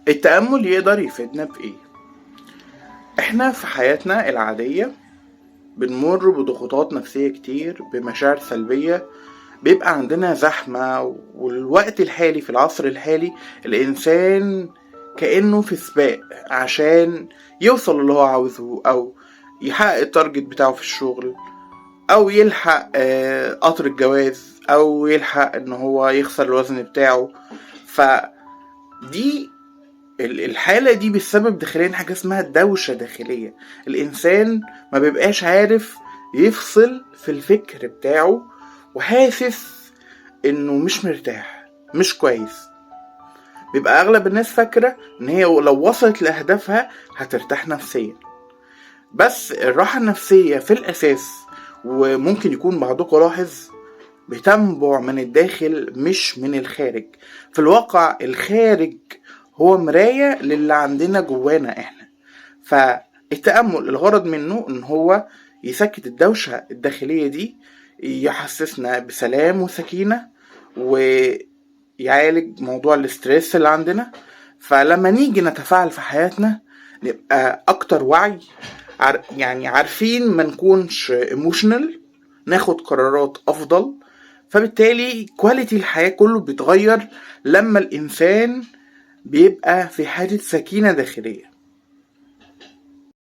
التأمل يقدر يفيدنا بإيه؟ إحنا في حياتنا العادية بنمر بضغوطات نفسية كتير، بمشاعر سلبية، بيبقى عندنا زحمة. والوقت الحالي في العصر الحالي الإنسان كأنه في سباق عشان يوصل اللي هو عاوزه، أو يحقق التارجت بتاعه في الشغل، أو يلحق قطر الجواز، أو يلحق إن هو يخسر الوزن بتاعه. فدي الحالة دي بسبب داخليا حاجة اسمها دوشة داخلية. الإنسان ما بيبقاش عارف يفصل في الفكر بتاعه، وحاسس إنه مش مرتاح، مش كويس. بيبقى أغلب الناس فاكرة إن هي لو وصلت لأهدافها هترتاح نفسيا، بس الراحة النفسية في الأساس، وممكن يكون بعضكم لاحظ، بتنبع من الداخل مش من الخارج. في الواقع الخارج هو مراية للي عندنا جوانا احنا. فالتأمل الغرض منه ان هو يسكت الدوشة الداخلية دي، يحسسنا بسلام وسكينة، ويعالج موضوع الاسترس اللي عندنا. فلما نيجي نتفاعل في حياتنا نبقى اكتر وعي، يعني عارفين ما نكونش ايموشنال، ناخد قرارات افضل. فبالتالي كواليتي الحياة كله بيتغير لما الإنسان بيبقى في حالة سكينة داخلية.